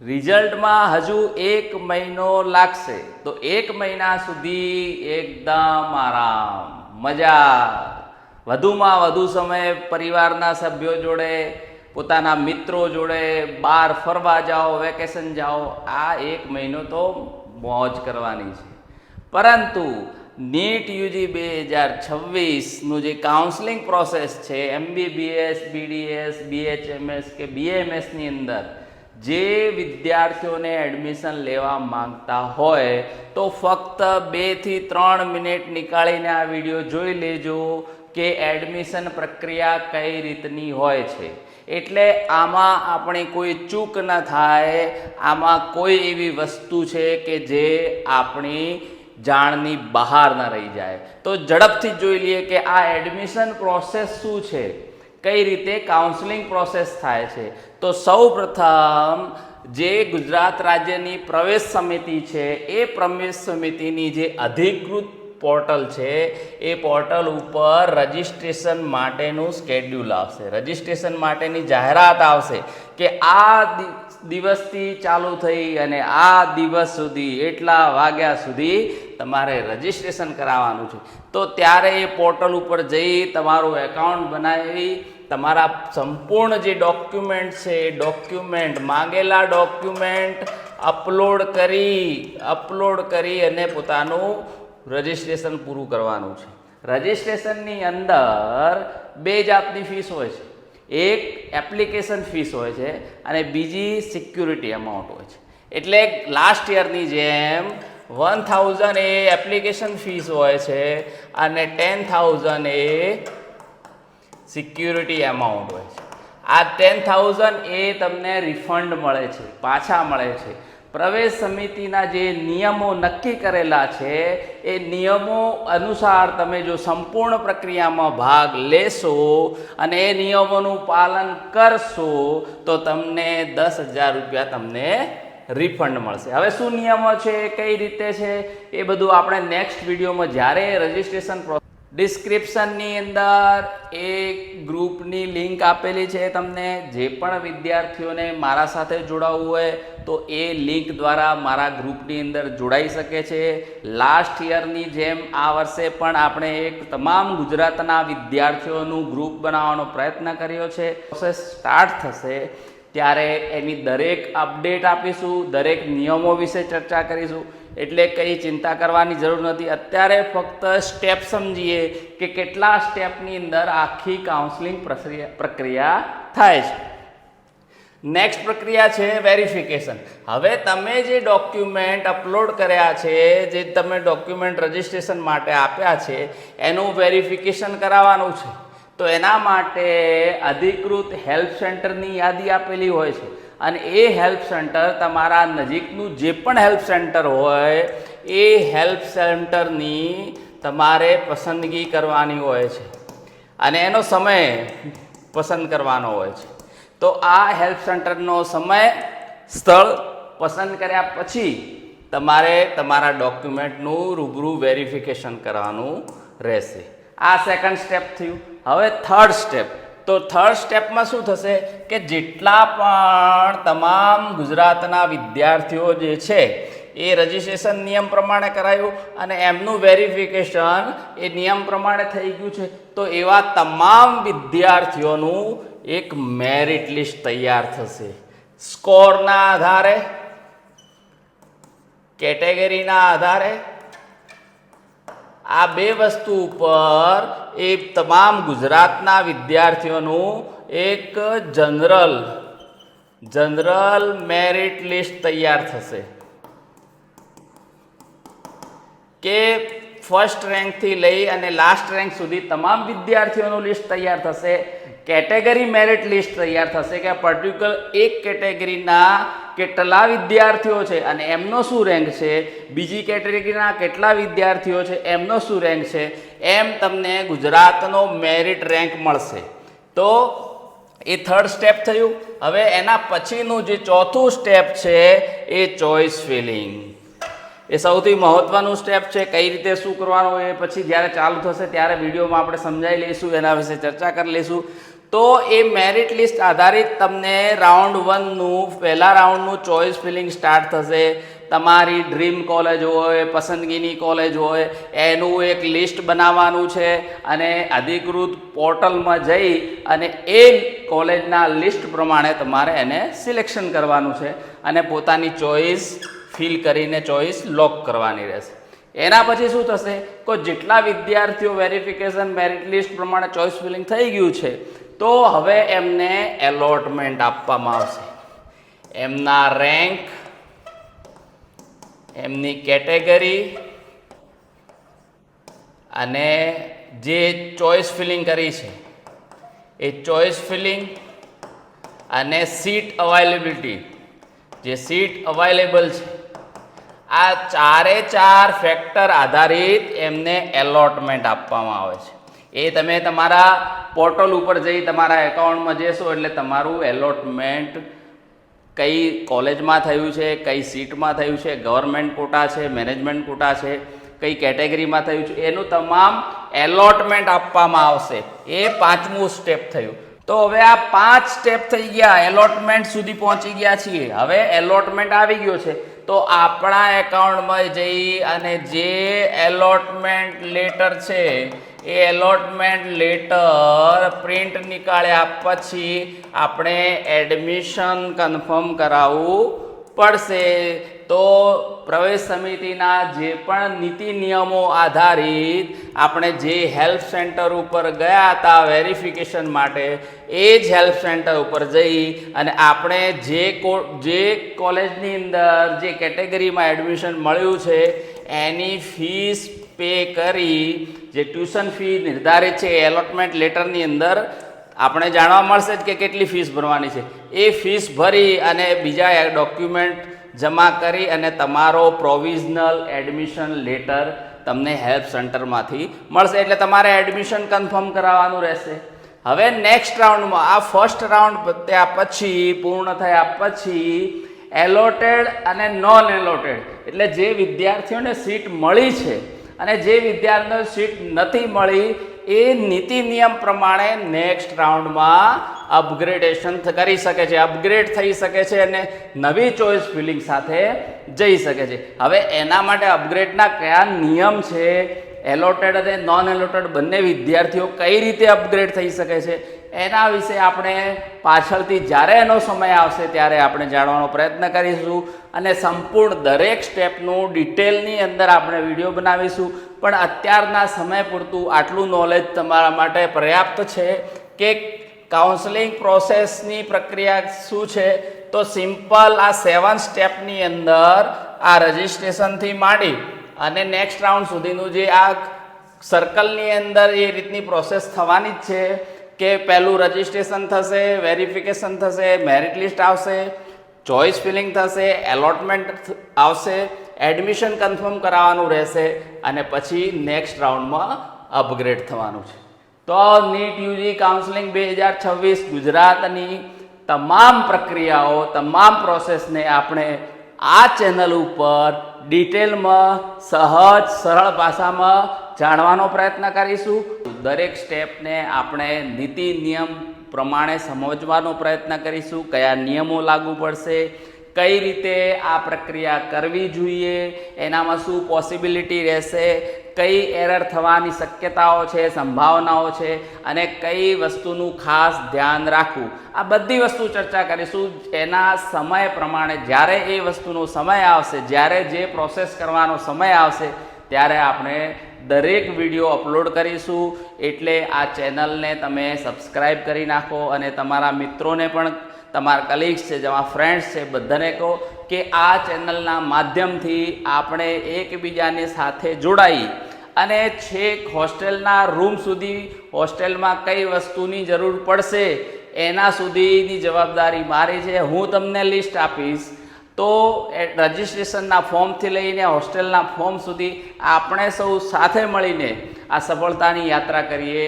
રિઝલ્ટમાં હજુ 1 મહિનો લાગશે, તો 1 મહિના સુધી એકદમ આરામ, મજા, વધુમાં વધુ સમય પરિવારના સભ્યો જોડે, પોતાના મિત્રો જોડે બહાર ફરવા જાઓ, વેકેશન જાઓ. આ 1 મહિનો તો મોજ કરવાની છે. પરંતુ નીટ યુજી 2026નું જે કાઉન્સલિંગ પ્રોસેસ છે, MBBS, BDS, BHMS કે BAMSની અંદર જે વિદ્યાર્થીઓને એડમિશન લેવા માંગતા હોય તો ફક્ત 2 થી 3 મિનિટ નીકાળીને આ વિડીયો જોઈ લેજો કે એડમિશન પ્રક્રિયા કઈ રીતની હોય છે. એટલે આમાં આપણી કોઈ ચૂક ન થાય, આમાં કોઈ એવી વસ્તુ છે કે જે આપણી જાણની બહાર ન રહી જાય. તો ઝડપથી જોઈ લઈએ કે આ એડમિશન પ્રોસેસ શું છે, કઈ રીતે કાઉન્સલિંગ પ્રોસેસ થાય છે. તો સૌ પ્રથમ જે ગુજરાત રાજ્યની પ્રવેશ સમિતિ છે, એ પ્રવેશ સમિતિની જે અધિકૃત પોર્ટલ છે, એ પોર્ટલ ઉપર રજિસ્ટ્રેશન માટેનું સ્કેડ્યુલ આવશે, રજિસ્ટ્રેશન માટેની જાહેરાત આવશે કે આ દિવસથી ચાલુ થઈ અને આ દિવસ સુધી એટલા વાગ્યા સુધી તમારે રજિસ્ટ્રેશન કરાવવાનું છે. તો ત્યારે એ પોર્ટલ ઉપર જઈ તમારું એકાઉન્ટ બનાવી તમારા સંપૂર્ણ જે ડોક્યુમેન્ટ છે, એ ડોક્યુમેન્ટ, માંગેલા ડોક્યુમેન્ટ અપલોડ કરી અને પોતાનું રજિસ્ટ્રેશન પૂરું કરવાનું છે. રજિસ્ટ્રેશનની અંદર 2 જાતની ફીસ હોય છે. એક એપ્લિકેશન ફીસ હોય છે અને બીજી સિક્યુરિટી અમાઉન્ટ હોય છે. એટલે લાસ્ટ યરની જેમ 1000 એ એપ્લિકેશન ફીસ હોય છે અને 10000 એ સિક્યુરિટી અમાઉન્ટ હોય છે. આ 10000 એ તમને રિફંડ મળે છે, પાછા મળે છે. પ્રવેશ સમિતિના જે નિયમો નક્કી કરેલા છે, એ નિયમો અનુસાર તમે જો સંપૂર્ણ પ્રક્રિયામાં ભાગ લેશો અને એ નિયમોનું પાલન કરશો તો તમને 10,000 રૂપિયા તમને રિફંડ મળશે. હવે શું નિયમો છે, કઈ રીતે છે, એ બધું આપણે નેક્સ્ટ વિડીયોમાં જ્યારે રજિસ્ટ્રેશન ડિસ્ક્રિપ્શનની અંદર એક ગ્રુપની લિંક આપેલી છે. તમને જે પણ વિદ્યાર્થીઓને મારા સાથે જોડાવવું હોય તો એ લિંક દ્વારા મારા ગ્રુપની અંદર જોડાઈ શકે છે. લાસ્ટ યરની જેમ આ વર્ષે પણ આપણે એક તમામ ગુજરાતના વિદ્યાર્થીઓનું ગ્રુપ બનાવવાનો પ્રયત્ન કર્યો છે. પ્રોસેસ સ્ટાર્ટ થશે ત્યારે એની દરેક અપડેટ આપીશું, દરેક નિયમો વિશે ચર્ચા કરીશું. એટલે કંઈ ચિંતા કરવાની જરૂર નથી. અત્યારે ફક્ત સ્ટેપ સમજીએ કે કેટલા સ્ટેપની અંદર આખી કાઉન્સલિંગ પ્રક્રિયા થાય છે. નેક્સ્ટ પ્રક્રિયા છે વેરિફિકેશન. હવે તમે જે ડોક્યુમેન્ટ અપલોડ કર્યા છે, જે તમે ડોક્યુમેન્ટ રજિસ્ટ્રેશન માટે આપ્યા છે, એનું વેરિફિકેશન કરાવવાનું છે. તો એના માટે અધિકૃત હેલ્પ સેન્ટરની યાદી આપેલી હોય છે અને એ હેલ્પ સેન્ટર તમારા નજીકનું જે પણ હેલ્પ સેન્ટર હોય એ હેલ્પ સેન્ટરની તમારે પસંદગી કરવાની હોય છે અને એનો સમય પસંદ કરવાનો હોય છે. તો આ હેલ્પ સેન્ટરનો સમય, સ્થળ પસંદ કર્યા પછી તમારે તમારા ડોક્યુમેન્ટનું રૂબરૂ વેરિફિકેશન કરવાનું રહેશે. આ સેકન્ડ સ્ટેપ થયું. હવે થર્ડ સ્ટેપ. તો થર્ડ સ્ટેપમાં શું થશે કે જેટલા પણ તમામ ગુજરાતના વિદ્યાર્થીઓ જે છે એ રજિસ્ટ્રેશન નિયમ પ્રમાણે કરાયું અને એમનું વેરિફિકેશન એ નિયમ પ્રમાણે થઈ ગયું છે, તો એવા તમામ વિદ્યાર્થીઓનું એક મેરિટ લિસ્ટ તૈયાર થશે. સ્કોરના આધારે, કેટેગરીના આધારે, આ 2 વસ્તુ ઉપર એ તમામ ગુજરાતના વિદ્યાર્થીઓનું એક જનરલ મેરિટ લિસ્ટ તૈયાર થશે કે ફર્સ્ટ રેન્કથી લઈ અને લાસ્ટ રેન્ક સુધી તમામ વિદ્યાર્થીઓનું લિસ્ટ તૈયાર થશે. કેટેગરી મેરિટ લિસ્ટ તૈયાર થશે કે પર્ટિક્યુલર એક કેટેગરીના કેટલા વિદ્યાર્થીઓ છે અને એમનો શું રેન્ક છે, બીજી કેટેગરીના કેટલા વિદ્યાર્થીઓ છે એમનો શું રેન્ક છે, એમ તમને ગુજરાતનો મેરિટ રેન્ક મળશે. તો એ થર્ડ સ્ટેપ થયું. હવે એના પછીનું જે ચોથું સ્ટેપ છે એ ચોઇસ ફિલિંગ. એ સૌથી મહત્વનું સ્ટેપ છે. કઈ રીતે શું કરવાનું એ પછી જ્યારે ચાલુ થશે ત્યારે વિડીયોમાં આપણે સમજાવી લઈશું, એના વિશે ચર્ચા કરી લઈશું. તો એ મેરિટ લિસ્ટ આધારિત તમને રાઉન્ડ 1નું પહેલા રાઉન્ડનું ચોઇસ ફિલિંગ સ્ટાર્ટ થશે. તમારી ડ્રીમ કોલેજ હોય, પસંદગીની કોલેજ હોય, એનું એક લિસ્ટ બનાવવાનું છે અને અધિકૃત પોર્ટલમાં જઈ અને એ કોલેજના લિસ્ટ પ્રમાણે તમારે એને સિલેક્શન કરવાનું છે અને પોતાની ચોઇસ ફિલ કરીને ચોઇસ લોક કરવાની રહેશે. એના પછી શું થશે કે જેટલા વિદ્યાર્થીઓ વેરિફિકેશન મેરિટ લિસ્ટ પ્રમાણે ચોઇસ ફિલિંગ થઈ ગયું છે તો હવે એમને એલોટમેન્ટ આપવામાં આવશે. એમના રેન્ક, એમની કેટેગરી અને જે ચોઇસ ફિલિંગ કરી છે એ ચોઇસ ફિલિંગ અને સીટ અવેલેબિલિટી, જે સીટ અવેલેબલ છે, આ ચારે ચાર ફેક્ટર આધારિત એમને એલોટમેન્ટ આપવામાં આવે છે. એ તમે તમારા પોર્ટલ ઉપર જઈ તમારા એકાઉન્ટમાં જશો એટલે તમારું એલોટમેન્ટ કઈ કોલેજમાં થયું છે, કઈ સીટમાં થયું છે, ગવર્મેન્ટ કોટા છે, મેનેજમેન્ટ કોટા છે, કઈ કેટેગરીમાં થયું છે, એનું તમામ એલોટમેન્ટ આપવામાં આવશે. એ 5મું સ્ટેપ થયું. તો હવે આ 5 સ્ટેપ થઈ ગયા, એલોટમેન્ટ સુધી પહોંચી ગયા છીએ. હવે એલોટમેન્ટ આવી ગયો છે તો આપણા એકાઉન્ટમાં જઈ અને જે એલોટમેન્ટ લેટર છે એ એલોટમેન્ટ લેટર પ્રિન્ટ નીકાળ્યા પછી આપણે એડમિશન કન્ફર્મ કરાવવું પડશે. તો પ્રવેશ સમિતિના જે પણ નીતિ નિયમો આધારિત આપણે જે હેલ્પ સેન્ટર ઉપર ગયા હતા વેરિફિકેશન માટે, એ જ હેલ્પ સેન્ટર ઉપર જઈ અને આપણે જે કોલેજની અંદર જે કેટેગરીમાં એડમિશન મળ્યું છે એની ફીસ પે કરી, જે ટ્યુશન ફી નિર્ધારિત છે એલોટમેન્ટ લેટરની અંદર આપણે જાણવા મળશે કે કેટલી ફીસ ભરવાની છે, એ ફીસ ભરી અને બીજા ડોક્યુમેન્ટ જમા કરી અને તમારો પ્રોવિઝનલ એડમિશન લેટર તમને હેલ્પ સેન્ટરમાંથી મળશે. એટલે તમારે એડમિશન કન્ફર્મ કરાવવાનું રહેશે. હવે નેક્સ્ટ રાઉન્ડમાં આ ફર્સ્ટ રાઉન્ડ પત્યા પછી, પૂર્ણ થયા પછી એલોટેડ અને નોન એલોટેડ, એટલે જે વિદ્યાર્થીઓને સીટ મળી છે અને જે વિદ્યાર્થીઓને સીટ નથી મળી એ નીતિ નિયમ પ્રમાણે નેક્સ્ટ રાઉન્ડમાં અપગ્રેડેશન કરી શકે છે, અપગ્રેડ થઈ શકે છે અને નવી ચોઇસ ફિલિંગ સાથે જઈ શકે છે. હવે એના માટે અપગ્રેડના કયા નિયમ છે, એલોટેડ અને નોન એલોટેડ બંને વિદ્યાર્થીઓ કઈ રીતે અપગ્રેડ થઈ શકે છે, એના વિશે આપણે પાછળથી જ્યારે એનો સમય આવશે ત્યારે આપણે જાણવાનો પ્રયત્ન કરીશું અને સંપૂર્ણ દરેક સ્ટેપનું ડિટેલની અંદર આપણે વિડીયો બનાવીશું. પણ અત્યારના સમય પૂરતું આટલું નોલેજ તમારા માટે પર્યાપ્ત છે કે કાઉન્સેલિંગ પ્રોસેસની પ્રક્રિયા શું છે. તો સિમ્પલ આ 7 સ્ટેપની અંદર આ રજિસ્ટ્રેશનથી માંડી અને નેક્સ્ટ રાઉન્ડ સુધીનું જે આ સર્કલની અંદર એ રીતની પ્રોસેસ થવાની જ છે કે પહેલું રજિસ્ટ્રેશન થશે, વેરિફિકેશન થશે, મેરિટ લિસ્ટ આવશે, ચોઇસ ફિલિંગ થશે, એલોટમેન્ટ આવશે, એડમિશન કન્ફર્મ કરાવવાનું રહેશે અને પછી નેક્સ્ટ રાઉન્ડમાં અપગ્રેડ થવાનું છે. તો નીટ યુજી કાઉન્સેલિંગ 2026 ગુજરાતની તમામ પ્રક્રિયાઓ, તમામ પ્રોસેસને આપણે આ ચેનલ ઉપર ડિટેલમાં સહજ સરળ ભાષામાં જાણવાનો પ્રયત્ન કરીશું. દરેક સ્ટેપને આપણે નીતિ નિયમ પ્રમાણે સમજવાનો પ્રયત્ન કરીશું. કયા નિયમો લાગુ પડશે, કઈ રીતે આ પ્રક્રિયા કરવી જોઈએ, એનામાં શું પોસિબિલિટી રહેશે, કઈ એરર થવાની શક્યતાઓ છે, સંભાવનાઓ છે અને કઈ વસ્તુનું ખાસ ધ્યાન રાખવું, આ બધી વસ્તુ ચર્ચા કરીશું. એના સમય પ્રમાણે જ્યારે એ વસ્તુનો સમય આવશે, જ્યારે જે પ્રોસેસ કરવાનો સમય આવશે ત્યારે આપણે દરેક વિડીયો અપલોડ કરીશું. એટલે આ ચેનલને તમે સબસ્ક્રાઈબ કરી નાખો અને તમારા મિત્રોને પણ, તમારા કલીગ્સ છે, જેમાં ફ્રેન્ડ્સ છે, બધાને કહો કે આ ચેનલના માધ્યમથી આપણે એકબીજાની સાથે જોડાઈ અને છેક હોસ્ટેલના રૂમ સુધી, હોસ્ટેલમાં કઈ વસ્તુની જરૂર પડશે એના સુધીની જવાબદારી મારી છે. હું તમને લિસ્ટ આપીશ. તો રજિસ્ટ્રેશનના ફોર્મથી લઈને હોસ્ટેલના ફોર્મ સુધી આપણે સૌ સાથે મળીને આ સફળતાની યાત્રા કરીએ.